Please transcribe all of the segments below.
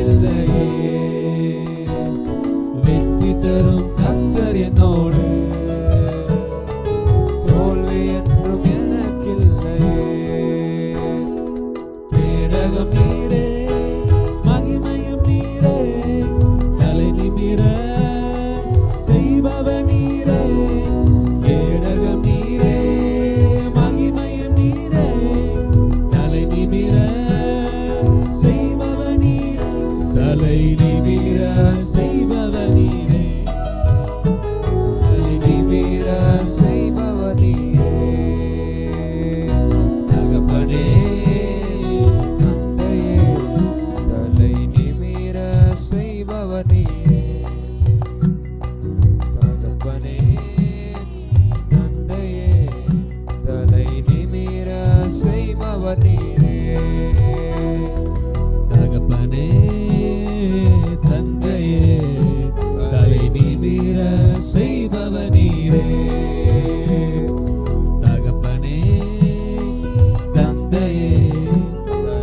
இல்லையே. வெற்றி தரும் கர்த்தர் என்னோடு, தோல்வி என்றும் எனக்கில்லையே. கேடகம் நீரே, மகிமையும் நீரே, தலை நிமிர செய்பவர் நீரே. கேடகம் நீரே, மகிமையும் நீரே, தலை நிமிர செய்பவர் நீரே. தலை நிமிர செய்பவர் நீரே, தலை நிமிர செய்பவர் நீரே. தகப்பனே தந்தையே, தலை நிமிர செய்பவர் நீரே. தகப்பனே தந்தையே, தலை நிமிர செய்பவர் நீரே. தகப்பனே தந்தையே, தலை நிமிர செய்பவர் நீரே. தகப்பனே தந்தையே,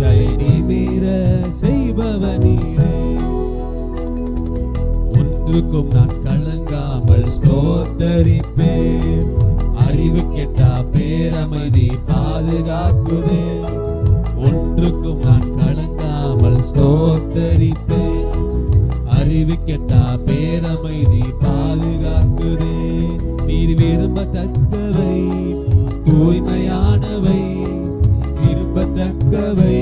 தலை நிமிர செய்பவர் நீரே. ஒன்றுக்கும் நான் கலங்காமல் ஸ்தோத்தரிப்பேன். அறிவு கெட்டா பேரமைதி பாதுகாக்குதே. ஒன்றுக்கும் நான் கலங்காமல் ஸ்தோத்தரிப்பேன். அறிவு கெட்டா பேரமைதி பாதுகாக்குதே. நீர் விரும்பத்தக்கவை தூய்மையானவை, விரும்பத்தக்கவை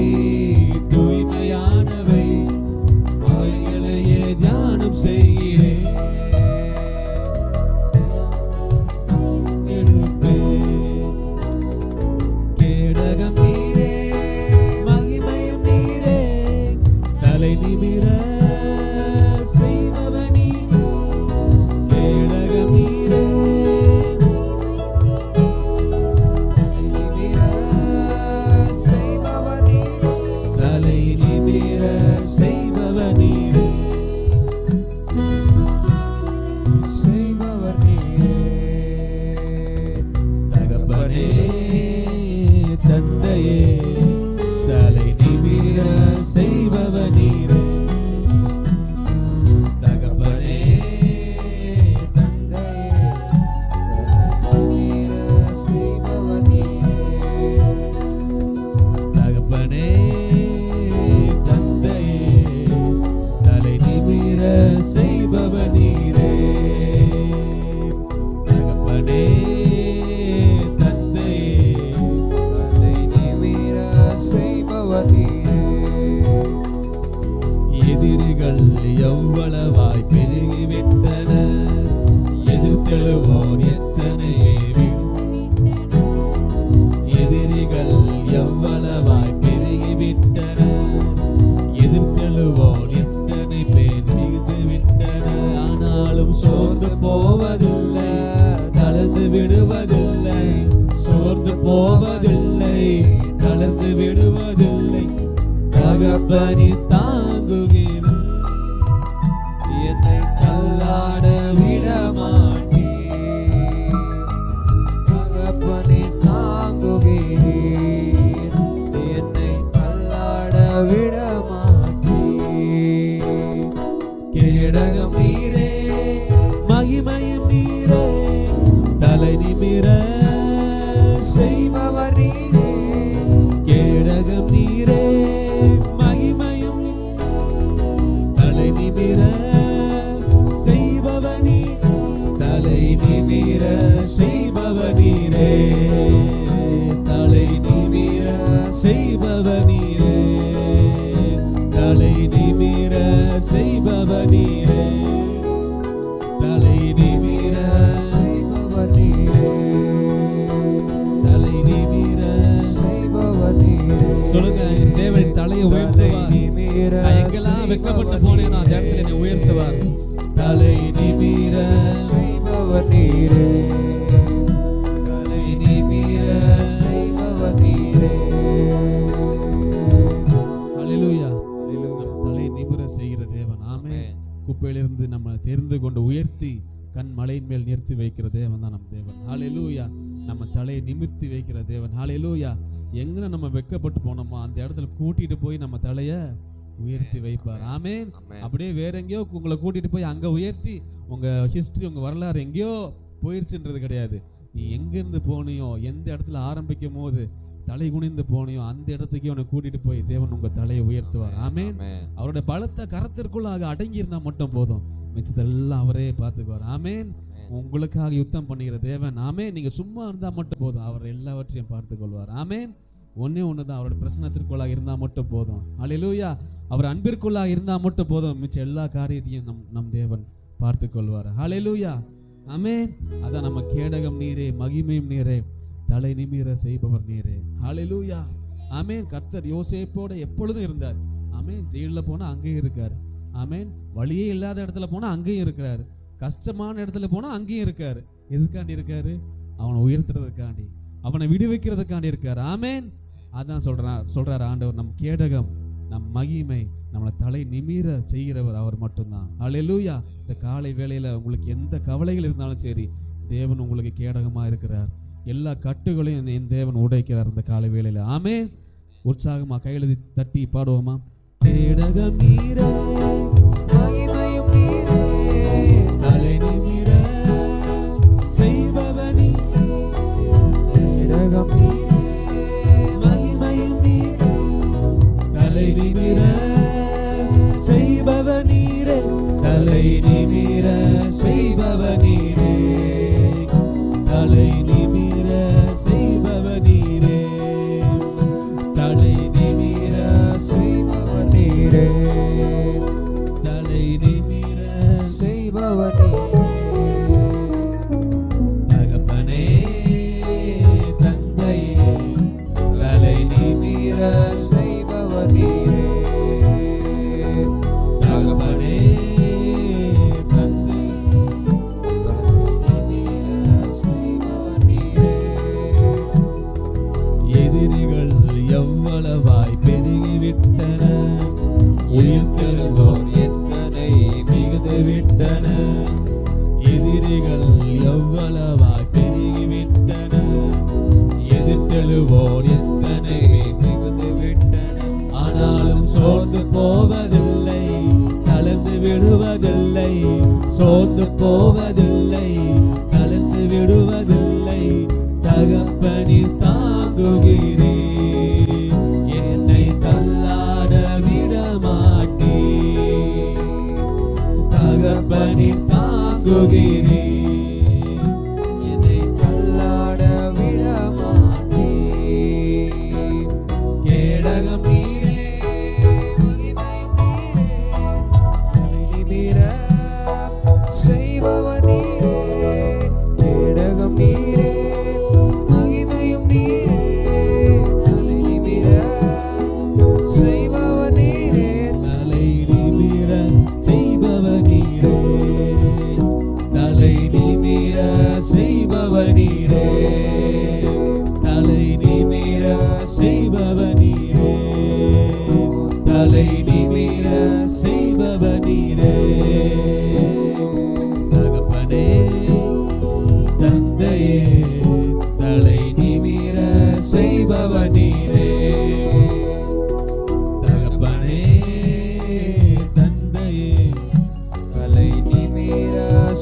தூய்மையானவை, அவைகளையே தியானம் செய்கிறேன். கேடகம் நீரே, மகிமையும் நீரே, தலை நிமிர செய்பவர் நீரே. கேடகம் நீரே, தலை நிமிர செய்பவர் நீரே. தலை நிமிர செய்பவர் நீரே, செய்பவர் நீரே. தகப்பனே தந்தையே, தலை நிமிர செய்பவர் நீரே. தகப்பனே தந்தையே, தலை நிமிர செய்பவர் நீரே. தகப்பனே தந்தையே, தலை நிமிர செய்பவர் நீரே. தகப்பனே தந்தையே, தலை நிமிர செய்பவர் நீரே. எதிரிகள் எவ்வளவாய் பெருகிவிட்டனர், எதிர்த்தெழுவோர் எத்தனை எதிரிகள் எவ்வளவாய் பெருகிவிட்டனர், எதிர்த்தெழுவோர் எத்தனை பேர் மிகுந்து விட்டனர். ஆனாலும் சோர்ந்து போவதில்லை, தளர்ந்து விடுவதில்லை. சோர்ந்து போவதில்லை, தளர்ந்து விடுவதில்லை. தகப்பனே தாங்குகிறேன், என்னை தள்ளாட விடமாட்டேன். தகப்பனே தாங்குகிறேன், என்னை தள்ளாட விடமாட்டேன். கேடகம் நீரே, மகிமையும் நீரே, தலை நிமிர செய்பவர் நீரே. கேடகம் நீரே, மகிமையும் தலை நிமிர செய்பவர் நீரே. தலை நிமிர செய்பவர் நீரே, தலை நிமிர செய்பவர் நீரே. தலை நிமிர செய்பவர் நீரே, தலை நிமிர செய்பவர் நீரே. தலை நிமிர செய்பவர் நீரே. சொல்லுங்க, என் தேவன் தலையை உயர்த்துவார். நான் எங்கெல்லாம் வெட்கப்பட்டு போனேன், அந்த இடத்துல என்னை உயர்த்துவார். தலை நிமிர செய்பவர் நீரே, தலை நிமிர செய்பவர் நீரே. ஹல்லேலூயா. தலை நிமிர செய்கிற தேவன். ஆமென். குப்பையிலிருந்து நம்ம தெரிந்து கொண்டு உயர்த்தி கண் மலையின் மேல் நிறுத்தி வைக்கிற தேவன் தான் நம்ம தேவன். ஹல்லேலூயா. நம்ம தலையை நிமிர்த்தி வைக்கிற தேவன். ஹல்லேலூயா. எங்கே நம்ம வெட்கப்பட்டு போனோமோ அந்த இடத்துல கூட்டிட்டு போய் நம்ம தலையை உயர்த்தி வைப்பார். ஆமென். அப்படியே வேற எங்கேயோ உங்களை கூட்டிட்டு போய் அங்க உயர்த்தி உங்க ஹிஸ்டரி உங்க வரலாறு எங்கேயோ போயிருச்சுன்றது கிடையாது. நீ எங்கிருந்து போனியோ, எந்த இடத்துல ஆரம்பிக்கும் போது தலை குனிந்து போனியோ அந்த இடத்துக்கு உன்னை கூட்டிட்டு போய் தேவன் உங்க தலையை உயர்த்துவார். ஆமென். அவருடைய பலத்த கரத்திற்குள்ளாக அடங்கி இருந்தா மட்டும் போதும், மிச்சத்தெல்லாம் அவரே பார்த்துக்குவார். ஆமென். உங்களுக்காக யுத்தம் பண்ணுகிற தேவன். ஆமென். நீங்க சும்மா இருந்தா மட்டும் போதும், அவர் எல்லாவற்றையும் பார்த்து கொள்வார். ஆமென். ஒன்னே ஒண்ணுதான், அவருடைய பிரசன்னத்திற்குள்ளாக இருந்தா மட்டும் போதும். அல்லேலூயா. அவர் அன்பிற்குள்ளாக இருந்தா மட்டும் போதும், மிச்ச எல்லா காரியத்தையும் நம் தேவன் பார்த்து கொள்வார். அல்லேலூயா. ஆமென். அதான் நம்ம கேடகம் நீரே, மகிமையும் நீரே, தலை நிமிர செய்பவர் நீரே. அல்லேலூயா. ஆமென். கர்த்தர் யோசேப்போட எப்பொழுதும் இருந்தார். ஆமென். ஜெயிலில் போனா அங்கேயும் இருக்காரு. ஆமென். வழியே இல்லாத இடத்துல போனா அங்கேயும் இருக்கிறாரு. கஷ்டமான இடத்துல போனா அங்கேயும் இருக்காரு. எதுக்காண்டி இருக்காரு? அவனை உயர்த்துறதுக்காண்டி, அவனை விடுவிக்கிறதுக்காண்டி இருக்காரு. ஆமென். அதான் சொல்றாரு ஆண்டவர், நம் கேடகம், நம் மகிமை, நம்மளை தலை நிமிர செய்கிறவர் அவர் மட்டும்தான். அல்லேலூயா. இந்த காலை வேளையில உங்களுக்கு எந்த கவலைகள் இருந்தாலும் சரி, தேவன் உங்களுக்கு கேடகமா இருக்கிறார். எல்லா கட்டுகளையும் என் தேவன் உடைக்கிறார் இந்த காலை வேளையில. ஆமென். உற்சாகமா கையெழுதி தட்டி பாடுவோமா? கேடகம் நீரே, மகிமையும் நீரே, தலை நிமிர செய்பவனி. கேடகம் நீரே, மகிமையும் நீரே, தலை நிமிர செய்பவனீரே, தலை நிமிர செய்பவனீரே, தலை நிமிர செய்பவனீரே, தலை நிமிர செய்பவனீரே, தலை நிமிர செய்பவனீரே. தகப்பனே தந்தையே, தலை நிமிர செய்பவனீரே, தகப்பனே தந்தை, எதிரிகள் எவ்வளவாய் பெருகிவிட்டன, உயிர்த்தெழுந்தோர் எத்தனை மிகுந்து விட்டன. எதிரிகள் எவ்வளவாய் பெருகிவிட்டன, எதிர்த்தெழுவோர் எத்தனை மிகுந்து விட்டன. ஆனாலும் சோர்ந்து போவதில்லை, தளர்ந்து விடுவதில்லை, சோர்ந்து போவதில்லை, தளர்ந்து விடுவதில்லை. தகப்பனில் தாங்குகிறே, என்னை தள்ளாட விடமாட்டே. தகப்பனில் தாங்குகிறே, என்னை தள்ளாட விடமாட்டே. கேடகம் நீரே, தலை நிமிர செய்பவர் நீரே. கேடகம் நீரே, மகிமையும் நீரே, தலை நிமிர செய்பவர் நீரே, தலை நிமிர செய்பவர் நீரே, தலை நிமிர செய்பவர் நீரே, தலை நிமிர செய்பவர் நீரே, தலை நிமிர செய்பவர் நீரே. தகப்பனே தந்தையே, தலை நிமிர செய்பவர் நீரே. தகப்பனே தந்தையே, தலை நிமிர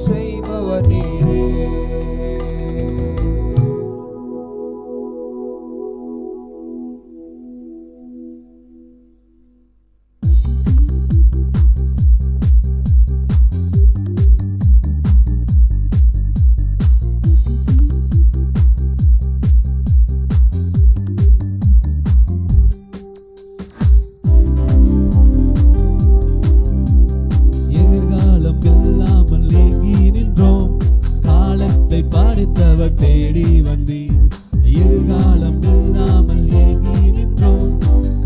செய்பவர் நீரே. எதிர்காலம் இல்லாமல் ஏங்கி நின்றோம், காலத்தை படைத்தவர் தேடி வந்தீர். எதிர்காலம் இல்லாமல் ஏங்கி நின்றோம்,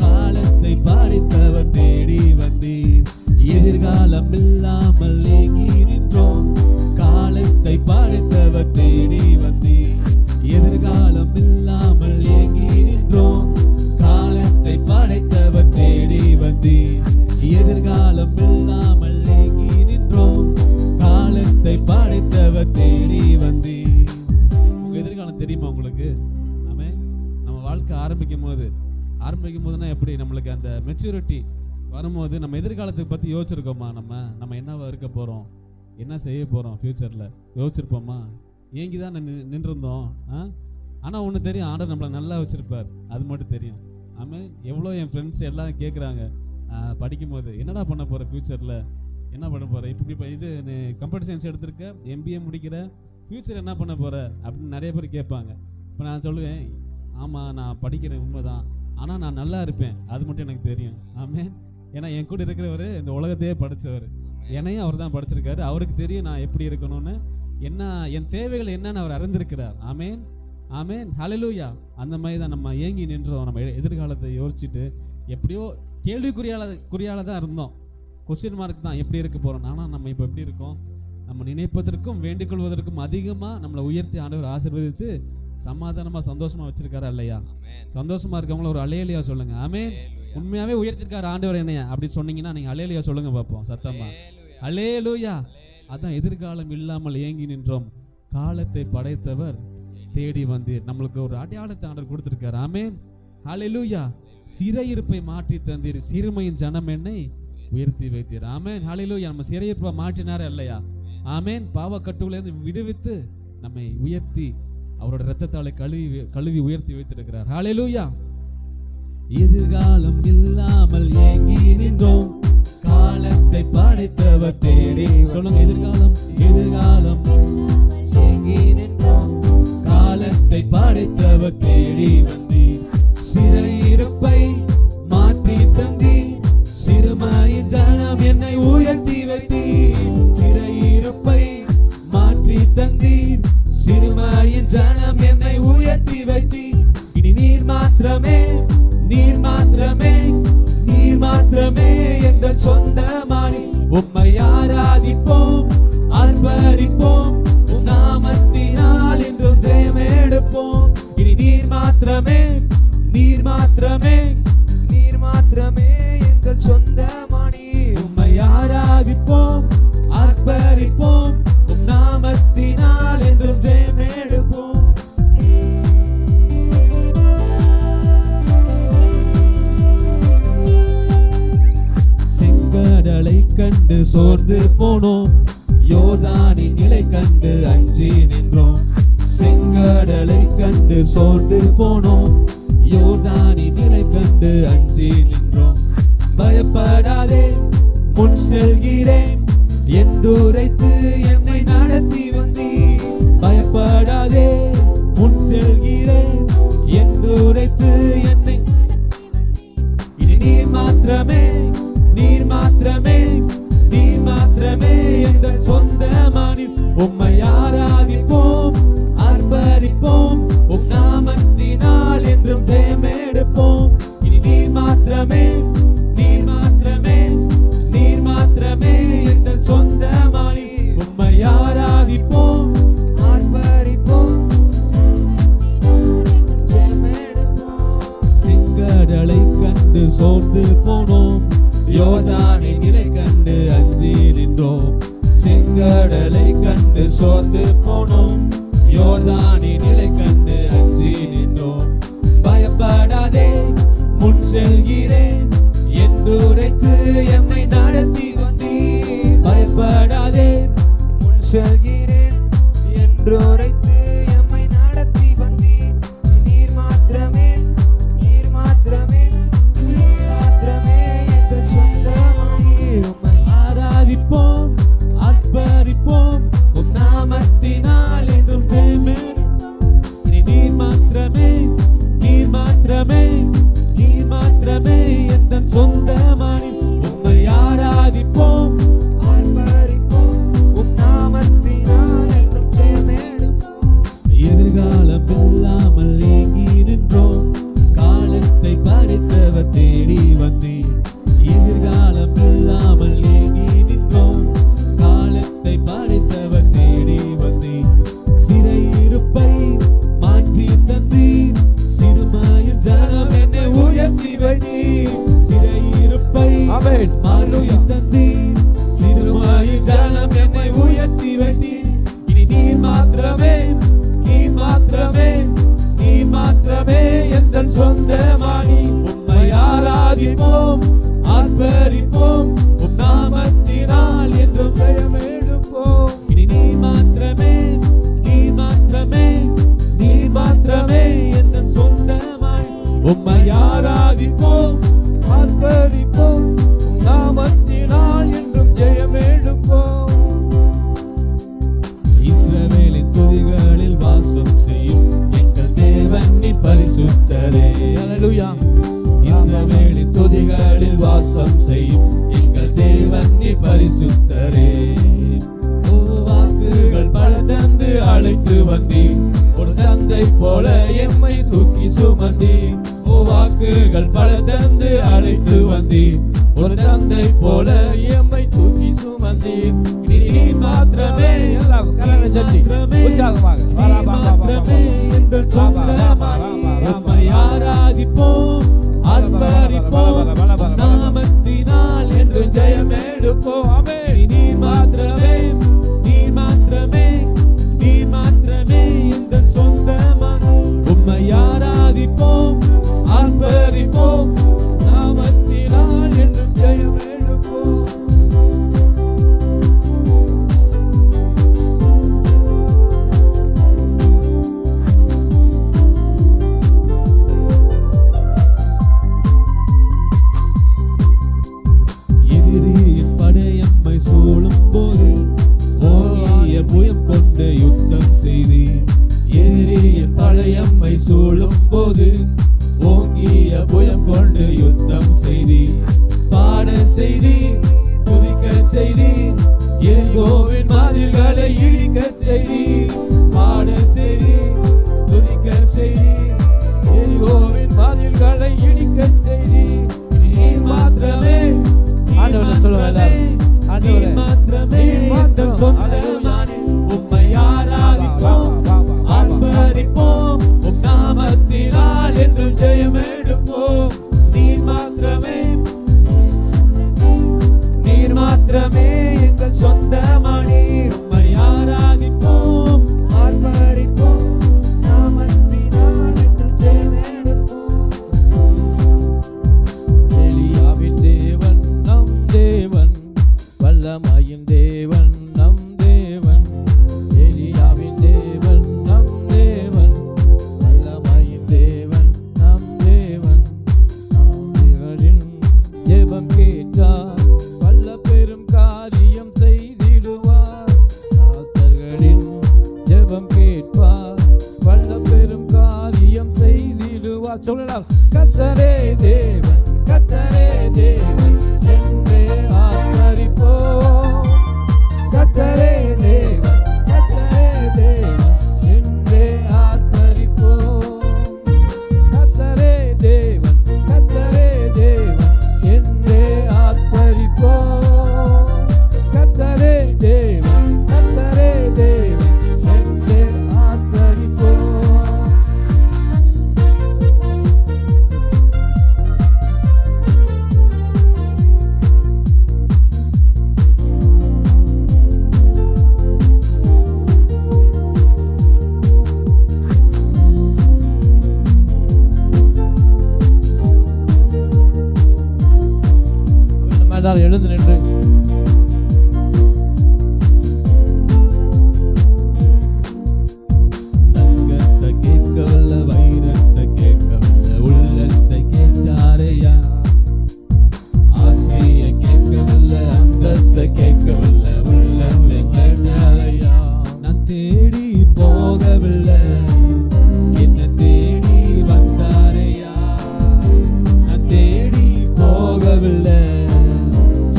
காலத்தை படைத்தவர் தேடி வந்தீர். எதிர்காலம் இல்லாமல் ஏங்கி நின்றோம், காலத்தை படைத்தவர் தேடி வந்தீர். எதிர்காலம் இல்லாமல் ஏங்கி நின்றோம், காலத்தை படைத்தவர் தேடி வந்தீர். எதிர்காலம் இல்லாமல் ஏங்கி நின்றோம், காலத்தை படைத்தவர் தேடி வந்தீர். உங்க எதிர்காலம் தெரியுமா உங்களுக்கு? ஆமென். நம்ம வாழ்க்கை ஆரம்பிக்கும் போதுனா எப்படி நம்மளுக்கு அந்த மெச்சூரிட்டி வரும்போது நம்ம எதிர்காலத்தை பற்றி யோசிச்சிருக்கோமா? நம்ம என்னவா இருக்க போகிறோம், என்ன செய்ய போகிறோம் ஃப்யூச்சரில் யோசிச்சிருப்போமா? ஏங்கி தான் நின்றுருந்தோம். ஆனால் ஒன்று தெரியும், ஆண்டவர் நம்மளை நல்லா வச்சுருப்பார், அது மட்டும் தெரியும். ஆமாம். எவ்வளோ என் ஃப்ரெண்ட்ஸ் எல்லாம் கேட்குறாங்க படிக்கும்போது, என்னடா பண்ண போகிற ஃப்யூச்சரில், என்ன பண்ண போகிற, இப்போ இது கம்ப்யூட்டர் சயின்ஸ் எடுத்திருக்க, MBA முடிக்கிற, ஃப்யூச்சர் என்ன பண்ண போகிற அப்படின்னு நிறைய பேர் கேட்பாங்க. இப்போ நான் சொல்லுவேன், ஆமாம் நான் படிக்கிறேன் உண்மைதான், ஆனால் நான் நல்லா இருப்பேன் அது மட்டும் எனக்கு தெரியும். ஆமாம். ஏன்னா என் கூட இருக்கிறவர் இந்த உலகத்தையே படித்தவர், என்னையும் அவர் தான் படிச்சிருக்காரு. அவருக்கு தெரியும் நான் எப்படி இருக்கணும்னு, என்ன என் தேவைகள் என்னன்னு அவர் அறிந்திருக்கிறார். ஆமேன், ஆமேன், ஹல்லேலூயா. அந்த மாதிரி தான் நம்ம ஏங்கி நின்றோம். நம்ம எதிர்காலத்தை யோசிச்சுட்டு எப்படியோ கேள்விக்குறியால தான் இருந்தோம், கொஸ்டின் மார்க் தான், எப்படி இருக்க போகிறோம். ஆனால் நம்ம இப்போ எப்படி இருக்கோம்? நம்ம நினைப்பதற்கும் வேண்டிக் கொள்வதற்கும் அதிகமாக நம்மளை உயர்த்தி ஆண்டவர் ஆசீர்வதித்து சமாதானமாக சந்தோஷமாக வச்சிருக்காரா இல்லையா? சந்தோஷமாக இருக்கவங்கள ஒரு அல்லேலூயா சொல்லுங்க. ஆமேன். உண்மையாகவே உயர்த்திருக்காரு ஆண்டவர் என்னையா அப்படி சொன்னீங்கன்னா நீங்கள் அல்லேலூயா சொல்லுங்க பார்ப்போம் சத்தமா. அல்லேலூயா. அதான் எதிர்காலம் இல்லாமல் ஏங்கி நின்றோம், காலத்தை படைத்தவர் தேடி வந்து நம்மளுக்கு ஒரு அடையாளத்தை ஆண்டவர் கொடுத்திருக்காரு. ஆமேன், ஹல்லேலூயா. சிறையிருப்பை மாற்றி தந்தீர், சிறுமையின் ஜனம் என்னை உயர்த்தி வைத்தீர். ஆமேன், ஹல்லேலூயா. நம்ம சிறையிருப்பை மாற்றினாரே இல்லையா? ஆமேன். பாவக்கட்டுகளிலிருந்து விடுவித்து நம்மை உயர்த்தி அவரோட இரத்தத்தாலே கழுவி உயர்த்தி வைத்திருக்கிறார். ஹல்லேலூயா. எதிர்காலம் இல்லாமல் ஏங்கி நின்றோம், காலத்தை படைத்தவர் தேடி. சொல்லுங்க, எதிர்காலம் ஏங்கி நின்றோம், காலத்தை படைத்தவர் தேடி வந்தீர். சிறையிருப்பை மாற்றி தந்தீர், சிறுமையின் ஜனம் என்னை உயர்த்தி வைத்தீர். சிறையிருப்பை மாற்றி தந்தீர், சிறுமையின் ஜனம் என்னை உயர்த்தி வைத்தீர். இனி நீர் மாத்திரமே, நீர் மாத்திரமே, நீர் மாத்திரமே எங்கள் சொந்தமானி. உம்மை ஆராதிப்போம், ஆர்ப்பரிப்போம், உம் நாமத்தினால் என்றும் ஜெயமெடுப்போம். இனி நீர் மாத்திரமே, நீர் மாத்திரமே, நீர் மாத்திரமே எங்கள் சொந்தமானி. உம்மை ஆராதிப்போம், ஆர்ப்பரிப்போம், உம் நாமத்தினால் என்றும் ஜெயமெடுப்போம். செங்கடலை கண்டு சோர்ந்து போனோம், யோர்தானின் நிலை கண்டு அஞ்சி நின்றோம். செங்கடலை கண்டு சோர்ந்து போனோம், யோர்தானின் நிலை கண்டு அஞ்சி நின்றோம். பயப்படாதே முன் செல்கிறேன் என்றுரைத்து என்னை நடத்தி வந்தீர். பயப்படாதே முன் செல்கிறேன் என்றுரைத்து என்னை. இனி நீர் மாத்திரமே, நீர் மாத்திரமே, நீர் மாத்திரமே எங்கள் சொந்தமானி. உம்மை ஆராதிப்போம், ஆர்ப்பரிப்போம், உம் நாமத்தினால் என்றும் ஜெயமெடுப்போம். இனி நீர் மாத்திரமே, நீர் மாத்திரமே, நீர் மாத்திரமே எங்கள் சொந்தமானி. உம்மை ஆராதிப்போம், ஆர்ப்பரிப்போம், ஜெயமெடுப்போம். செங்கடலை கண்டு சோர்ந்து போனோம், யோர்தானின் நிலை கண்டு அஞ்சி நின்றோம். செங்கடலை கண்டு சோர்ந்து போனோம், யோர்தானின் நிலை கண்டு அஞ்சி நின்றோம். பயப்படாதே முன் செல்கிறேன் என்றுரைத்து என்னை நடத்தி வந்தீர். பயப்படாதே முன் செல்கிறேன் என்றுரைத்து எம்மை நடத்தி வந்தீர். நீர் மாத்திரமே, நீர் மாத்திரமே, நீர் மாத்திரமே எங்கள் சொந்தமானி. உம்மை ஆராதிப்போம், ஆர்ப்பரிப்போம், உம் நாமத்தினால் என்றும் ஜெயமெடுப்போம். இனி நீர் மாத்திரமே, நீர் மாத்திரமே, நீர் மாத்திரமே எங்கள் சொந்தமானி. உம்மை ஆராதிப்போம், ஆர்ப்பரிப்போம், உம் நாமத்தினால் என்றும் ஜெயமெடுப்போம். எதிர்காலம் இல்லாமல் ஏங்கி நின்றோம், காலத்தை படைத்தவர் தேடி வந்தீர். எதிர்காலம் இல்லாமல் ஏங்கி நின்றோம், காலத்தை படைத்தவர் தேடி வந்தீர். சிறையிருப்பை மாற்றி தந்தீர், சிறுமையின் ஜனம் என்னை உயர்த்தி வைத்தீர். சிறையிருப்பை மாற்றி தந்தீர், சிறுமையின் ஜனம் என்னை உயர்த்தி வைத்தீர். இனி நீர் மாத்திரமே, நீர் மாத்திரமே, நீர் மாத்திரமே எங்கள் சொந்தமானி. உம்மை ஆராதிப்போம், ஆர்ப்பரிப்போம் உம் நாமத்தினால் என்றும் ஜெயம் எடுப்போம். இனி நீ மாத்திரமே எந்தன் சொந்தமாய் உம்மை ஆராதிப்போம் ஆர்ப்பரிப்போம் உம் நாமத்தினால் என்றும் ஜெயம் எடுப்போம். இஸ்ரவேலின் துதிகளில் வாசம் செய்யும் எங்கள் தேவன் நீ பரிசுத்தரே. அல்லேலூயா. இஸ்ரவேலின் துதிகளில் வாசம் செய்யும் எங்கள் தேவன் நீ பரிசுத்தரே. வாக்குகள் பல தந்து அழைத்து வந்தீர், ஒரு தந்தை போல எம்மை தூக்கி சுமந்தீர். வாக்குகள் பல தந்து அழைத்து வந்தீர், ஒரு தந்தை போல எம்மை தூக்கி சுமந்தீர். நீ மாத்திரமே எங்கள் சொந்தமாய் உம்மை ஆராதிப்போம் ஆர்ப்பரிப்போம் நாமத்தினால் என்று ஜெயம் எடுப்போம். ஆமென். நீ மாத்திரமே எங்கள் சொந்தமாய் உம்மை ஆராதிப்போம் ஆர்ப்பரிப்போம் நாமத்தினால் என்று ஜெயம் எடுப்போம். எதிரியின் படையம்மை சூழும் போது ஓங்கிய புயம் கொண்டு யுத்தம் செய்தீர். எதிரியின் படையம்மை சூழும் போது ஓங்கிய புயம் கொண்டு யுத்தம் செய்தீர். பாட செய்தீர், துதிக்க செய்தீர், எரிகோவின் மதில்களை இடிக்க செய்தீர். பாட செய்தீர், துதிக்க செய்தீர், எரிகோவின் மதில்களை இடிக்க செய்தீர். நீ மாத்திரமே சொந்தமானே உம்மை ஆராதிப்போம் ஆர்ப்பரிப்போம் உம் நாமத்தினால் என்றும் ஜெயம் எடுப்போம். நீர் மாத்திரமே எங்கள் சொந்தமானே உம்மை ஆராதிப்போம் ஆர்ப்பரிப்போம் நாமத்தினால் என்றும் ஜெயம் எடுப்போம். எலியாவின் தேவன் நம் தேவன், வல்லமையின் தேவன் நம் தேவன். எலியாவின் தேவன் நம் தேவன், வல்லமையின் தேவன் நம் தேவன். நாவிகளின் ஜெபம் கேட்டார், வல்ல பெரும் காரியம் செய்திடுவார். தாசர்களின் ஜெபம் கேட்பார், வல்ல பெரும் காரியம் செய்திடுவார். சொல்லலாம். கர்த்தரே தேவன், கர்த்தரே தேவன் என்றே ஆர்ப்பரிப்போம். கர்த்தரே தேவன், கர்த்தரே தேவன் என்றே ஆர்ப்பரிப்போம். கர்த்தரே தேவன், கர்த்தரே தேவன் என்றே ஆர்ப்பரிப்போம். கர்த்தரே தேவன், கர்த்தரே தேவன் என்றே ஆர்ப்பரிப்போம். எழுந்து நின்று தங்கத்தை கேட்கவல்ல, வைரத்தை கேட்கவல்ல, உள்ளத்தை கேட்டாரையா. ஆசையை கேட்கவல்ல, அங்கத்தை கேட்கவல்ல, உள்ளத்தை கேட்டாரையா. நான் தேடி போகவில்லை, என்ன தேடி வந்தாரையா. நான் தேடி போகவில்லை,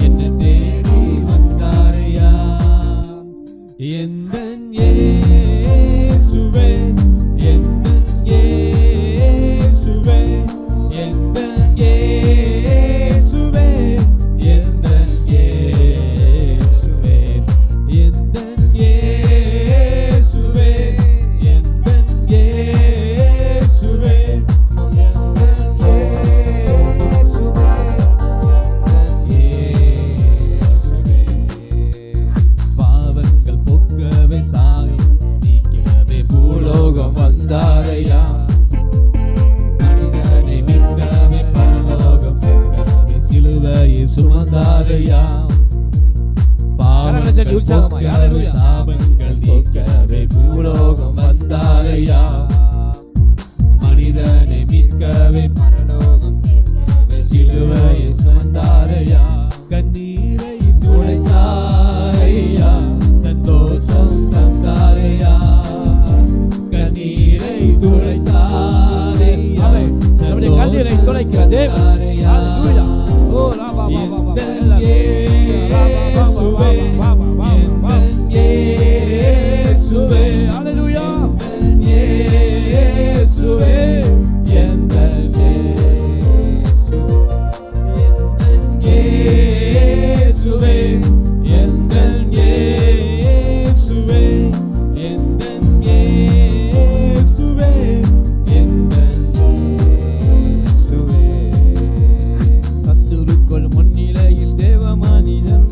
என்ன தேடி தட்டி உற்சாகமாய் ஹalleluya. சாபங்கள் நீக்கவே பூலோகம் வந்தாரையா, மனிதனை மீட்கவே பரலோகம் தீர்க்கவே சிலுவையை சுமந்தாரையா, கண்ணீரை துடைத்தாரையா, சந்தோஷம் தந்தாரையா, கண்ணீரை துடைத்தாரையா, நம்முடைய கண்ணீரை துடைக்கிற தேவன் ஹalleluya. ஓ ராபா இயேசுவே இயேசுவே ஹalleluya. இயேசுவே இயேசுவே எந்தன் இயேசுவே எந்தன் இயேசுவே எந்தன் இயேசுவே. சத்துருக்கள் முன்னிலையில் தேவ மனிதன்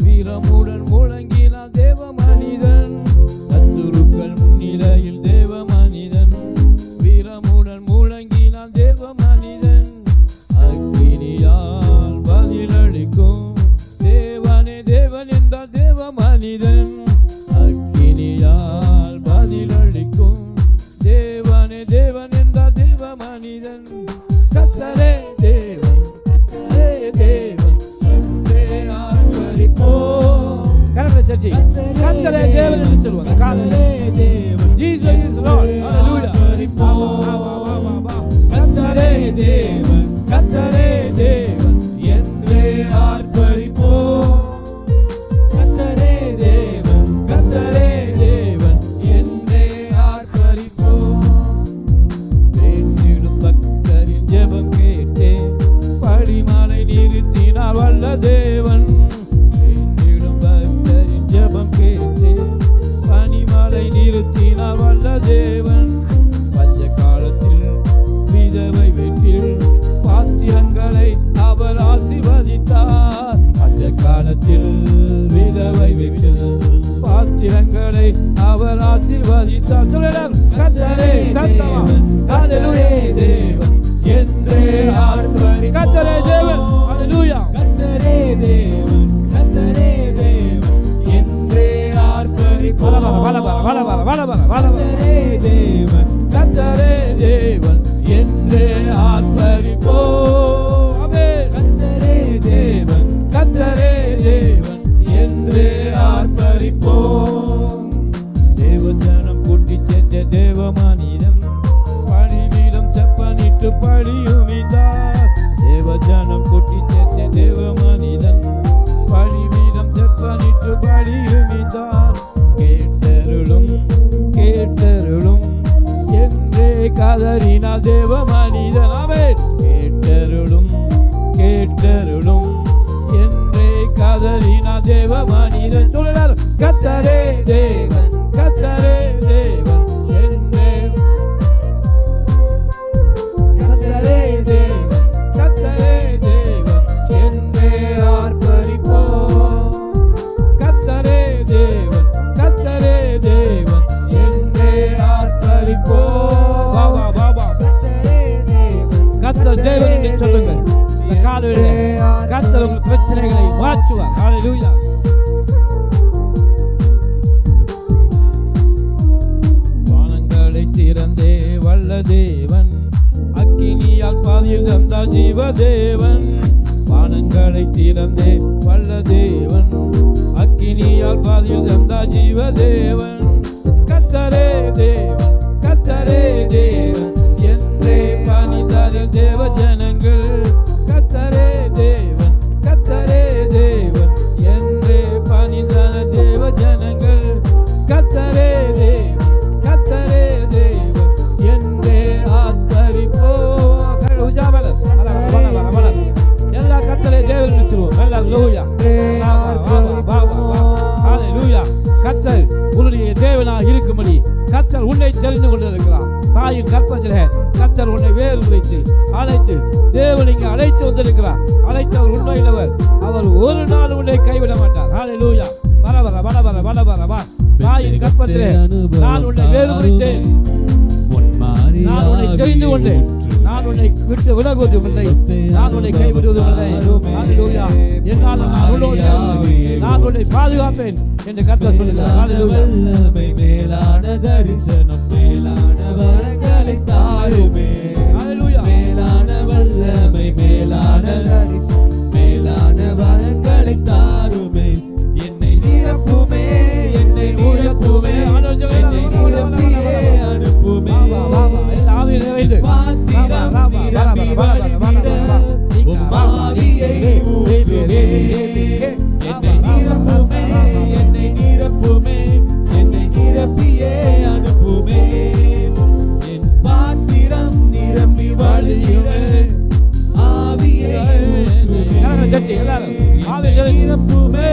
வீரமுடன் முழங்கினான் தேவ மனிதன். சத்துருக்கள் முன்னிலையில் தேவ மனிதன் வீரமுடன் முழங்கினான் தேவ மனிதன். அக்கினியால் பதிலளிக்கும் தேவனே தேவன் என்றால் தேவ மனிதன். அக்கினியால் பதிலளிக்கும் தேவனே தேவன் என்றால் தேவ மனிதன். கர்த்தரே தேவன் தேவன் என்றே ஆர்ப்பரிப்போம். கரங்களை தட்டி கர்த்தரே தேவன் என்று சொல்லுவாங்க. கர்த்தரே தேவன் ஜீசஸ் இஸ் லார்ட் ஹalleluya. கர்த்தரே தேவன் கர்த்தரே தேவன் என்றே ஆர்ப்பரிப்போம். கர்த்தரே தேவன் கர்த்தரே தேவன் என்றே ஆர்ப்பரிப்போம். தேற்றிடும் பக்தரின் ஜெபம் கேட்டே படிமலை நிறுத்தினார் வல்ல தேவன். தேற்றிடும் பக்தரின் ஜெபம் கேட்டே பனிமலை நிறுத்தினார் வல்ல தேவன். பஞ்ச காலத்தில் விதவை வீட்டில் பாத்திரங்களை அவர் ஆசீர்வதித்தார். பஞ்ச காலத்தில் விதவை வீட்டில் பாத்திரங்களை அவர் ஆசீர்வதித்தார். சொல்லலாம் கர்த்தரே சத்தமா ஹalleluya தேவன் என்றே ஆர்ப்பரிப்போம். கர்த்தரே தேவன் ஹalleluya. கர்த்தரே தேவன் கர்த்தரே தேவன் என்றே ஆர்ப்பரிப்போம். கர்த்தரே தேவன் கர்த்தரே தேவன் என்றே ஆர்ப்பரிப்போம். ஆமென். கர்த்தரே தேவன் கர்த்தரே தேவன் என்றே ஆர்ப்பரிப்போம். தேவஜனம் கூட்டி சேர்த்த தேவ மனிதன் பழிவீடம் செப்பனிட்டு பழியுமிந்தார். தேவஜனம் கூட்டி சேர்த்த தேவ மனிதன் பழிவீடம் செப்பனிட்டு பழியுமிந்தார். கேட்டருளும் கேட்டருளும் என்றே கதறினார் தேவ மனிதன். ஆமென். கேட்டருளும் கேட்டருளும் என்றே கதறினார் தேவ மனிதன். சொல்லலாம் கர்த்தரே தேவன் கர்த்தரே தேவன் என்றே. கர்த்தரே தேவன் கர்த்தரே தேவன் என்றே ஆர்ப்பரிப்போம். கர்த்தரே தேவன் கர்த்தரே தேவன் என்றே ஆர்ப்பரிப்போம். பாபா பாபா கர்த்தர் தேவன் என்று சொல்லுங்கள். இந்த காலையிலே கர்த்தர் உங்கள் பிரச்சனைகளை மாற்றுவார். ஹalleluya. வானங்களை திறந்தே வல்ல தேவன் அக்கினியால் பாதியில் தந்தார் ஜீவ தேவன். வானங்களை திறந்தே வல்ல தேவன் அக்கினியால் பாதியில் தந்தார் ஜீவ தேவன். கர்த்தரே தேவன் கர்த்தரே தேவன் என்றே பணிந்தாரில் தேவ ஜனங்கள். கர்த்தரே தேவன் கர்த்தரே தேவன் என்றே பணிந்தார தேவ ஜனங்கள். கர்த்தரே தேவன் கர்த்தரே தேவன் என்றே ஆர்ப்பரிப்போம். எல்லா கர்த்தரே தேவன் என்று சொல்லுவோம். ஹalleluya ஹalleluya. கர்த்தர் உன்னுடைய தேவனாக இருக்கும்படி கர்த்தர் உன்னை தெரிந்து கொண்டிருக்கிறார். தாயின் கற்பத்திலே கர்த்தர் உன்னை வேறு வைத்து அழைத்து தேவன் இங்கே அழைத்து வந்திருக்கிறார். அழைத்தவர் உண்மையிலவர். அவர் ஒரு நாள் உன்னை கைவிட மாட்டார். ஹalleluya. வர வர வர வர வர வர வா. தாயின் கற்பத்திலே நான் உன்னை வேறு வைத்தேன். நான் உன்னை தெரிந்து கொண்டேன். நான் உன்னை விட்டு விலகுவதும் இல்லை. நான் உன்னை கைவிடுவதும் இல்லை. ஹalleluya. என்னால் நான் உன்னோடு நான் உன்னை பாதுகாப்பேன் என்று கர்த்தர் சொல்லுகிறார். ஹalleluya. வல்லமை மேலான தரிசனம் மேலான வரங்களை தாருமே. ஹalleluya. மேலான வல்லமை மேலான தரிசனம் மேலான வரங்களை தாருமே. என்னை நிரப்புமே என்னை நிரப்புமே என்னை நிரப்பியே அனுப்புமே. ஆவியை நிறைந்து பாத்திரம் நிரம்பி வழிந்திட உம் ஆவியை ஊற்றுமே. என்னை நிரப்புமே என்னை நிரப்புமே என்னை நிரப்பியே அனுப்புமே. என் பாத்திரம் நிரம்பி வழிந்திட ஆவியை நிரப்புமே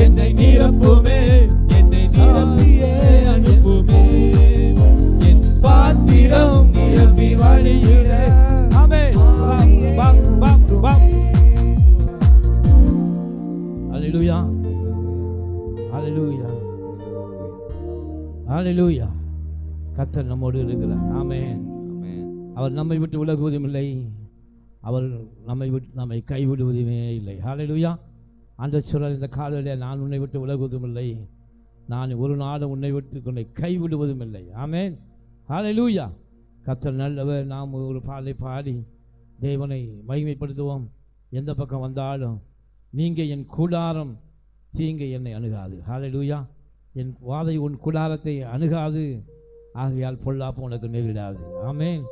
என்னை நிரப்புமே என்னை நிரப்பியே அனுப்புமே. என் பாத்திரம் நிரம்பி வழியிட. ஆமென். ஹalleluya. ஹalleluya. ஹalleluya. கர்த்தர் நம்மோடு இருக்கிறார். ஆமென். அவர் நம்மை விட்டு விலகுவதும் இல்லை, அவர் நம்மை கைவிடுவதுமே இல்லை. ஹalleluya. ஆண்டவர் சொல்றார், இந்த காலையில் நான் உன்னை விட்டு விலகுவதும் இல்லை, நான் ஒரு நாளும் உன்னை விட்டு உன்னை கைவிடுவதும் இல்லை. ஆமென். ஹalleluya. கர்த்தர் நல்லவர். நாம் ஒரு பாடலை பாடி தேவனை மகிமைப்படுத்துவோம். எந்த பக்கம் வந்தாலும் நீங்கள் என் கூடாரம் தீங்கை என்னை அணுகாது. ஹalleluya. என் வாதை உன் கூடாரத்தை அணுகாது, ஆகையால் பொல்லாப்பு உனக்கு நேரிடாது. ஆமென்.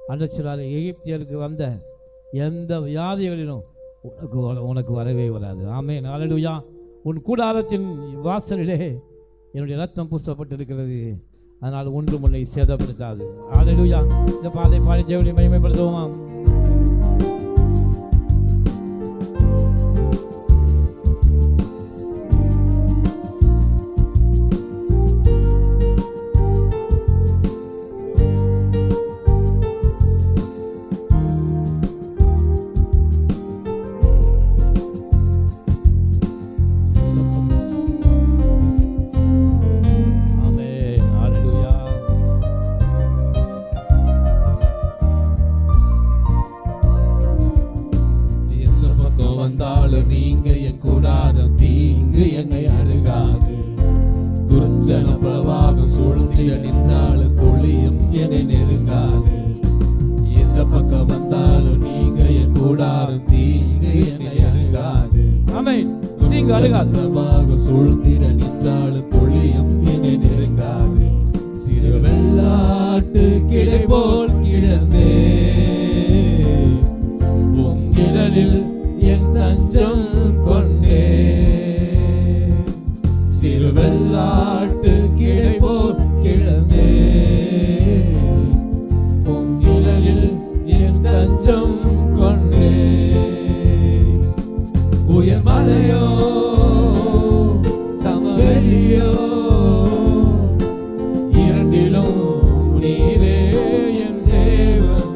ஆண்டவர் சொல்றார், எகிப்தியருக்கு வந்த எந்த வியாதிகளிலும் உனக்கு வரவே வராது. ஆமென். ஹalleluya. உன் கூடாரத்தின் வாசலிலே என்னுடைய ரத்தம் பூசப்பட்டிருக்கிறது, அதனால் ஒன்றும் உன்னை சேதப்படுத்தாது. ஹalleluya. இந்த பாடலை பாடி தேவனை மகிமைப்படுத்துவோம். நீங்க என் கூடாரம் தீங்கு என்னை அணுகாது. துர்ச்சன பிரவாகம் சூழ்ந்திட நின்றாலும் துளியும் என்னை நெருங்காது. எந்த பக்கம் வந்தாலும் நீங்க என் கூடாரம் தீங்கு என்னை அணுகாது. ஆமென். தீங்கு அணுகாது. பிரவாகம் சூழ்ந்திட நின்றாலும் துளியும் என்னை நெருங்காது. சிறு வெள்ளாட்டு கிடை போல் கிடந்தே உம் நிழலில் என் தஞ்சம் கொண்டே. சிறு வெள்ளாட்டு கிடை போல் கிடந்தே உம் நிழலில் என் தஞ்சம் கொண்டே. உயர் மலையோ சமவெளியோ இரண்டிலும் நீரே என் தேவன்.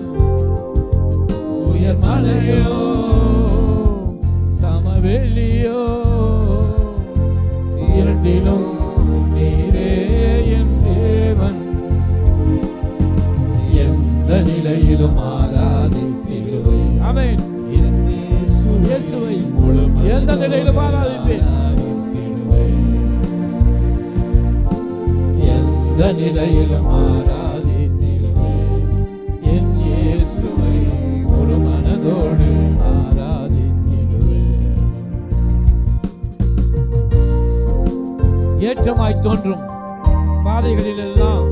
உயர் மலையோ சமவெளியோ இரண்டிலும் நீரே என் தேவன். எந்த நிலையிலும் ஆராதித்திடுவே. ஆமென். இயேசுவை எந்த நிலையிலும் ஆராதிப்பேன். எந்த நிலையிலும் ஆராதித்திடுவே. என் இயேசுவை ஒரு மனதோடு ஆராதித்திடுவே. ஏற்றமாய் தோன்றும் பாதைகளில் எல்லாம்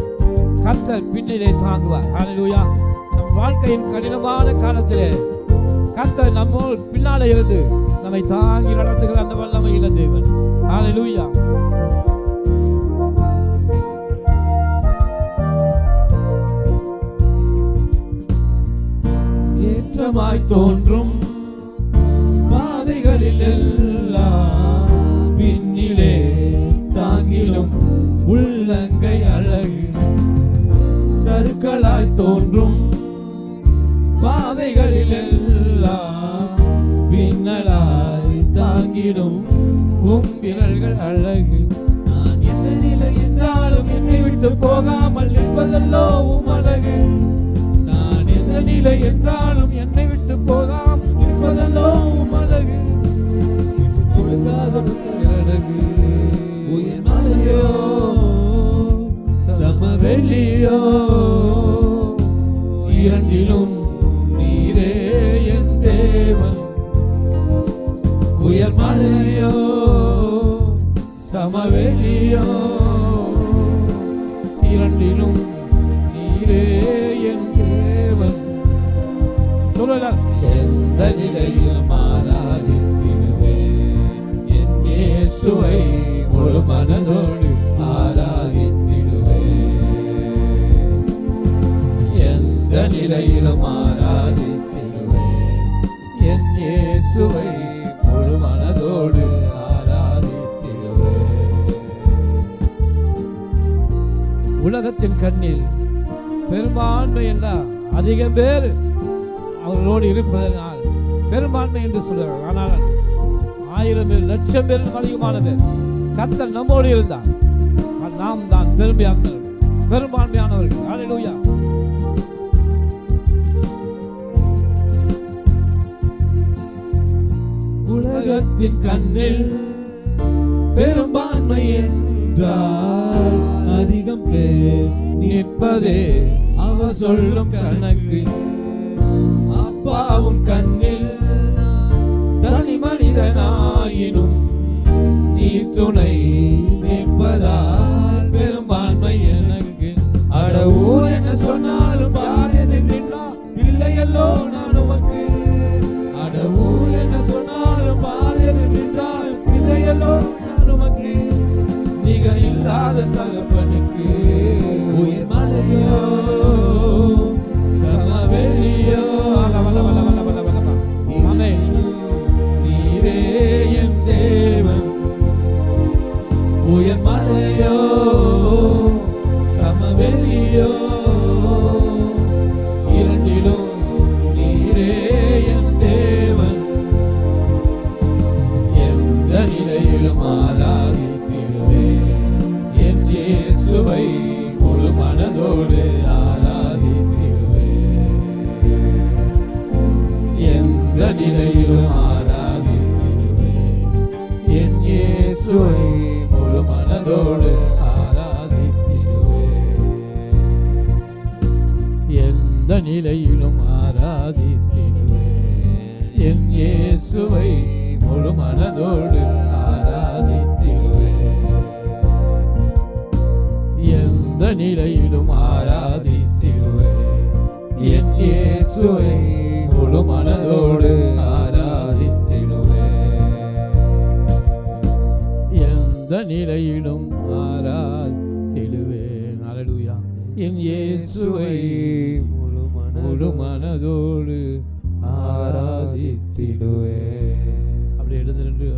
கர்த்தர் பின்னிலே தாங்குவார். ஹalleluya. நம் வாழ்க்கையின் கடினமான காலத்திலே கர்த்தர் நம்மோடு பின்னாலே இருந்து நம்மை தாங்கி நடத்துகிற அந்த வல்லமையுள்ள தேவன். ஹalleluya. ஏற்றமாய் தோன்றும் பாதைகளில் எல்லாம் பின்னிலே தாங்கிலும் உள்ளங்கை அழகு. சறுக்களாய் தோன்றும் பாதைகளில் எல்லாம் பின்னலாய் தாங்கிடும் விரல்கள் அழகு. நான் எந்த நிலை என்றாலும் என்னை விட்டு போகாமல் நிற்பதல்லோ உம் அழகு. நான் எந்த நிலை என்றாலும் என்னை விட்டு போகாமல் நிற்பதல்லோ உம் அழகு. கொடுக்காத அழகு. உயர் மலையோ சமவெளியோ இரண்டிலும் நீரே என் தேவன். உயர் மலையோ சமவெளியோ இரண்டிலும் நீரே என் தேவன். சொல்லலாம். எந்த நிலையிலும் ஆராதித்திடுவேன் என் இயேசுவை முழு மனதோடு ஆராதித்திடுவேன். எந்த நிலையிலும் ஆராதித்திடுவேன் என் இயேசுவை முழு மனதோடு ஆராதித்திடுவேன். உலகத்தின் கண்ணில் பெரும்பான்மை என்றால் அதிகம் பேர் அவர்களோடு இருப்பதனால் பெரும்பான்மை என்று சொல்கிறார். ஆனால் 1000 பேர் 1,00,000 பேரும் அதிகமான பேர் கர்த்தர் நம்மோடு இருந்தார். நாம் தான் பெரும்பான்மையானவர்கள். ஹல்லேலூயா. உலகத்தின் கண்ணில் பெரும்பான்மை என்றால் அதிகம் பேர் நிற்பதே அவர் சொல்லும் கணக்கு. அப்பாவும் கண்ணில் தனி மனிதனாயினும் நீ துணை நிற்பதால் பெரும்பான்மை எனக்கு. அடவூர் என்ன சொன்னாலும் யார் எது நின்றா பிள்ளையல்லோ நான் உமக்கு. அடவூர் என்ன சொன்னாலும் யார் எது நின்றால் பிள்ளையல்லோ நான் உமக்கு. நிகர் இல்லாத தகப்பனுக்கு உயர் மலையோ சமவெளியோ நீரே என் தேவன். உயர் மலையோ சமவெளியோ இரண்டிலும் நீரே என் தேவன். எந்த நிலையிலும் ஆராதித்திடுவேன் என் இயேசுவை முழு மனதோடு ஆராதித்திடுவேன். எந்த நிலையிலும் ஆராதித்திடுவேன் என் இயேசுவை முழு மனதோடு ஆராதித்திடுவேன். எந்த நிலையிலும் ஆராதித்திடுவேன் என் இயேசுவை முழு மனதோடு ஆராதித்திடுவேன். எந்த நிலையிலும் ஆராதித்திடுவேன் என் இயேசுவை முழு மனதோடு ஆராதித்திடுவேன். எந்த நிலையிலும் ஆராதித்திடுவேன். ஹல்லேலூயா. என் இயேசுவை முழு மனதோடு ஆராதித்திடுவேன். அப்படி எழுந்து நின்று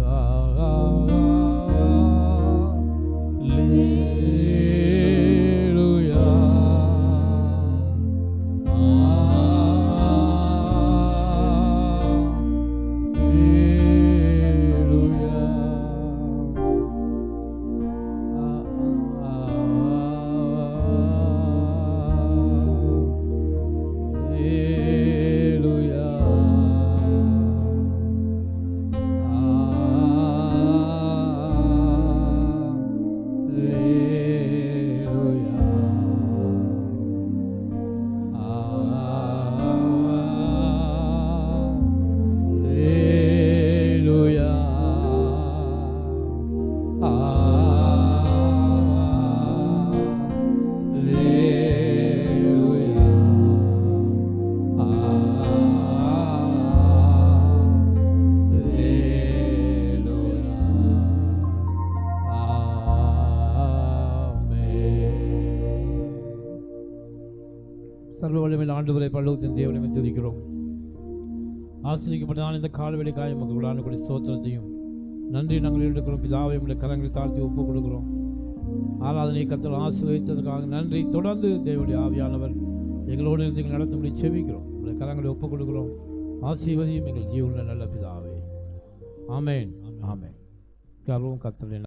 சர்வ வல்லமையுள்ள ஆண்டவரை பரலோகத்தின் தேவனை துதிக்கிறோம். ஆசிரியப்பட்ட இந்த காலவெளி காயம் மக்கள் கூட ஸ்தோத்திரத்தையும் நன்றி நாங்கள் எடுக்கிறோம். பிதாவை உடைய கரங்களை தாழ்த்தி ஒப்புக் கொடுக்கிறோம். ஆராதனை கர்த்தர் ஆசீர்வதித்ததற்காக நன்றி. தொடர்ந்து தேவனுடைய ஆவியானவர் எங்களோடு இருந்து எங்கள் நடத்தும்படி செபிக்கிறோம். உடைய கரங்களை ஒப்புக் கொடுக்கிறோம். ஆசீர்வதியும் எங்கள் ஜீவனுள்ள நல்ல பிதாவே. ஆமேன். ஆமேன். கர்த்தருடைய